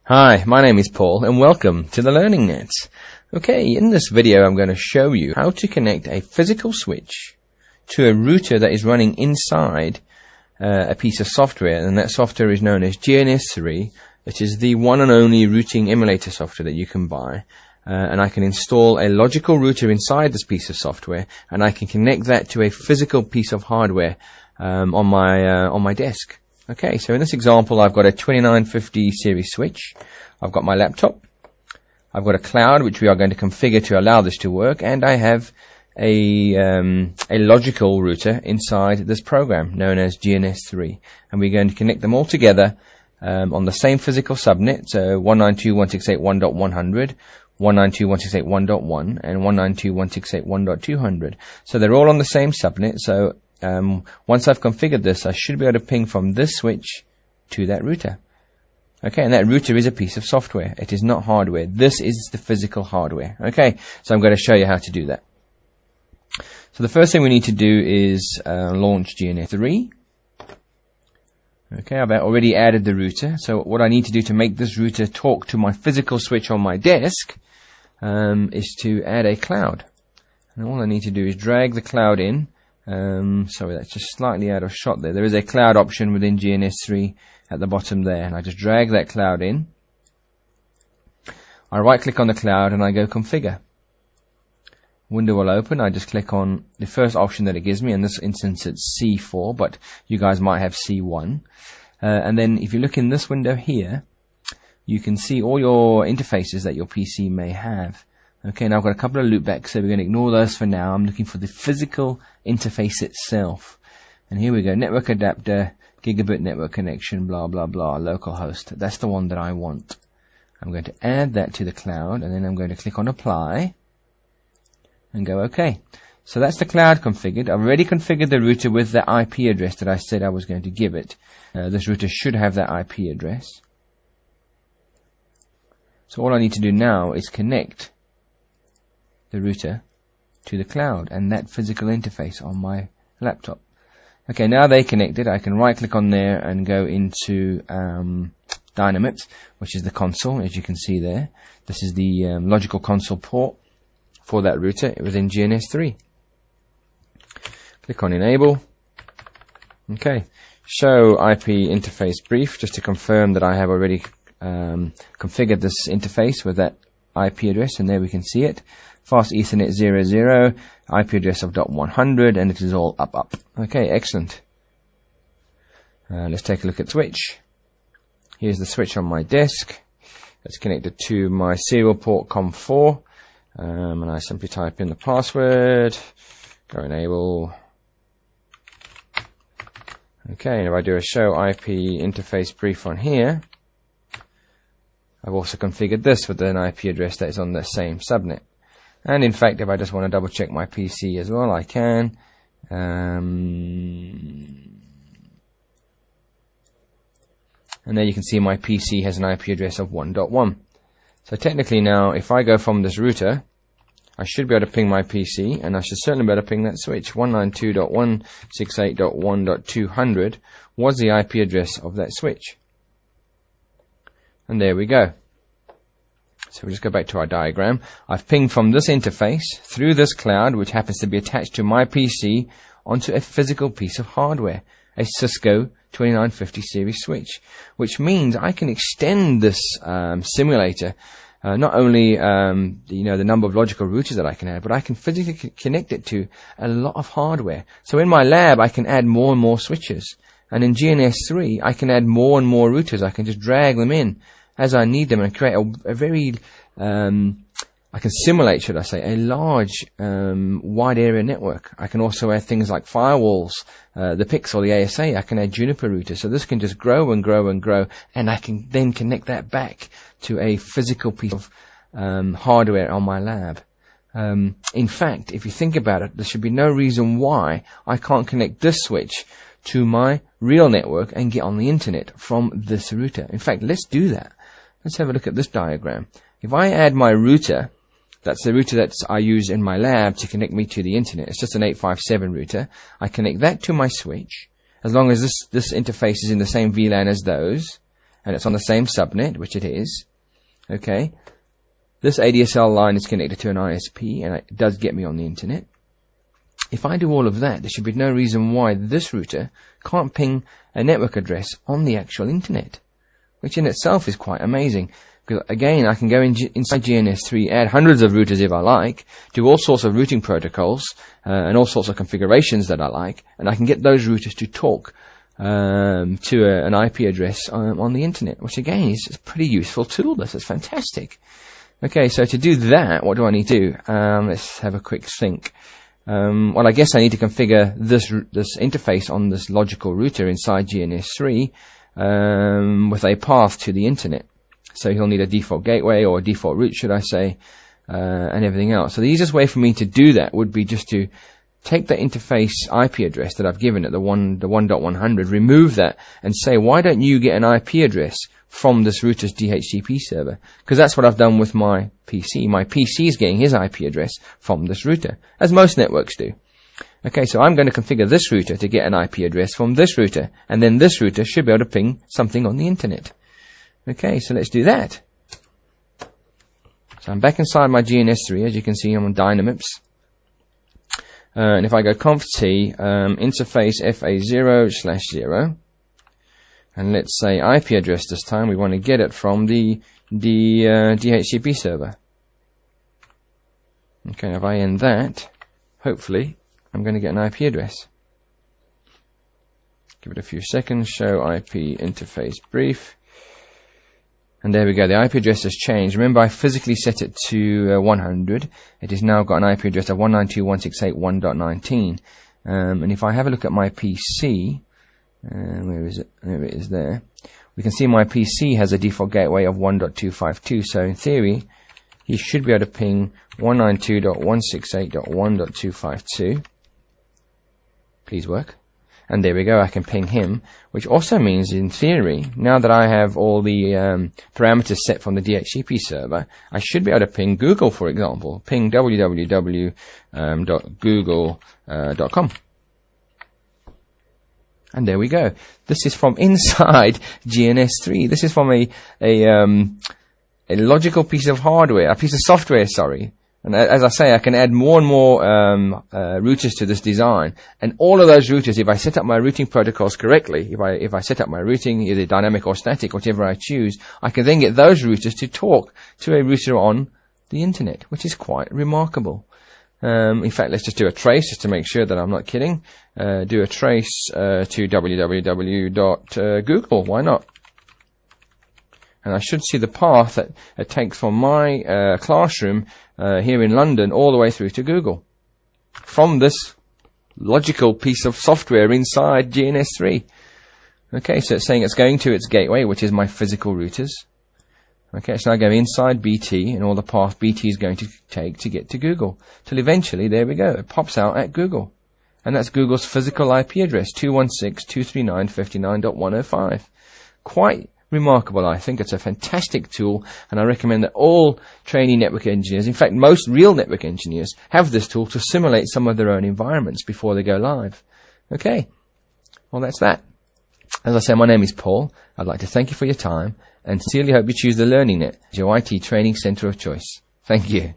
Hi, my name is Paul and welcome to the Learning Net. Okay, in this video I'm going to show you how to connect a physical switch to a router that is running inside a piece of software, and that software is known as GNS3, which is the one and only routing emulator software that you can buy. And I can install a logical router inside this piece of software, and I can connect that to a physical piece of hardware on my desk. Okay, so in this example, I've got a 2950 series switch. I've got my laptop. I've got a cloud, which we are going to configure to allow this to work, and I have a logical router inside this program known as GNS3, and we're going to connect them all together on the same physical subnet. So 192.168.1.100, 192.168.1.1, and 192.168.1.200. So they're all on the same subnet. So once I've configured this, I should be able to ping from this switch to that router. Okay, and that router is a piece of software. It is not hardware. This is the physical hardware. Okay, so I'm going to show you how to do that. So the first thing we need to do is launch GNS3. Okay, I've already added the router. So what I need to do to make this router talk to my physical switch on my desk is to add a cloud. And all I need to do is drag the cloud in. Sorry, that's just slightly out of shot there. There is a cloud option within GNS3 at the bottom there, and I just drag that cloud in. I right click on the cloud and I go configure. Window will open. I just click on the first option that it gives me. In this instance it's C4, but you guys might have C1. And then if you look in this window here, you can see all your interfaces that your PC may have. Okay, now I've got a couple of loopbacks, so we're going to ignore those for now. I'm looking for the physical interface itself. And here we go, network adapter, gigabit network connection, blah, blah, blah, localhost. That's the one that I want. I'm going to add that to the cloud, and then I'm going to click on apply and go OK. So that's the cloud configured. I've already configured the router with the IP address that I said I was going to give it. This router should have that IP address. So all I need to do now is connect the router to the cloud and that physical interface on my laptop. Okay, now they're connected. I can right click on there and go into Dynamite, which is the console, as you can see there. This is the logical console port for that router within GNS3. Click on enable. Okay, show IP interface brief, just to confirm that I have already configured this interface with that IP address, and there we can see it. Fast Ethernet 00, IP address of .100, and it is all up. Okay, excellent. Let's take a look at switch. Here's the switch on my desk. It's connected to my serial port COM4, and I simply type in the password, go enable. Okay, and if I do a show IP interface brief on here, I've also configured this with an IP address that is on the same subnet. And in fact, if I just want to double check my PC as well, I can. And there you can see my PC has an IP address of 1.1. So technically now, if I go from this router, I should be able to ping my PC, and I should certainly be able to ping that switch. 192.168.1.200 was the IP address of that switch. And there we go. So we'll just go back to our diagram. I've pinged from this interface through this cloud, which happens to be attached to my PC, onto a physical piece of hardware, a Cisco 2950 series switch, which means I can extend this simulator, not only the number of logical routers that I can add, but I can physically connect it to a lot of hardware. So in my lab, I can add more and more switches, and in GNS3, I can add more and more routers. I can just drag them in as I need them and create a very, I can simulate, should I say, a large wide area network. I can also add things like firewalls, the Pixel, the ASA. I can add Juniper routers. So this can just grow and grow and grow, and I can then connect that back to a physical piece of hardware on my lab. In fact, if you think about it, there should be no reason why I can't connect this switch to my real network and get on the internet from this router. In fact, let's do that. Let's have a look at this diagram. If I add my router, that's the router that I use in my lab to connect me to the internet. It's just an 857 router. I connect that to my switch. As long as this interface is in the same VLAN as those, and it's on the same subnet, which it is, okay, this ADSL line is connected to an ISP, and it does get me on the internet. If I do all of that, there should be no reason why this router can't ping a network address on the actual internet, which in itself is quite amazing. Because again, I can go inside GNS3, add hundreds of routers if I like, do all sorts of routing protocols and all sorts of configurations that I like, and I can get those routers to talk to an IP address on the internet, which again is a pretty useful tool. This is fantastic. Okay, so to do that, what do I need to do? Let's have a quick think. Well, I guess I need to configure this interface on this logical router inside GNS3 with a path to the internet. So you'll need a default gateway, or a default route, should I say, and everything else. So the easiest way for me to do that would be just to take the interface IP address that I've given it, the 1.100, remove that, and say, why don't you get an IP address from this router's DHCP server? Because that's what I've done with my PC. My PC is getting his IP address from this router, as most networks do. Okay, so I'm going to configure this router to get an IP address from this router, and then this router should be able to ping something on the internet. Okay, so let's do that. So I'm back inside my GNS3. As you can see, I'm on Dynamips. And if I go conft interface FA0/0, and let's say IP address this time, we want to get it from the DHCP server. Okay, if I end that, hopefully I'm going to get an IP address. Give it a few seconds, show IP interface brief. And there we go, the IP address has changed. Remember, I physically set it to 100. It has now got an IP address of 192.168.1.19. And if I have a look at my PC, where is it? There it is there. We can see my PC has a default gateway of 1.252. So in theory, he should be able to ping 192.168.1.252. Please work. And there we go, I can ping him, which also means, in theory, now that I have all the parameters set from the DHCP server, I should be able to ping Google, for example. Ping www.google.com. And there we go. This is from inside GNS3. This is from a logical piece of hardware, a piece of software, sorry. And as I say, I can add more and more routers to this design. And all of those routers, if I set up my routing protocols correctly, if I set up my routing, either dynamic or static, whichever I choose, I can then get those routers to talk to a router on the internet, which is quite remarkable. In fact, let's just do a trace just to make sure that I'm not kidding. Do a trace to www.google. Why not? And I should see the path that it takes from my classroom here in London all the way through to Google from this logical piece of software inside GNS3. Okay, so it's saying it's going to its gateway, which is my physical routers. Okay, so I go inside BT and all the path BT is going to take to get to Google. Till eventually, there we go, it pops out at Google. And that's Google's physical IP address, 216.239.59.105. Quite remarkable, I think. It's a fantastic tool, and I recommend that all trainee network engineers, in fact most real network engineers, have this tool to simulate some of their own environments before they go live. Okay, well that's that. As I say, my name is Paul. I'd like to thank you for your time and sincerely hope you choose the LearningNet as your IT training center of choice. Thank you.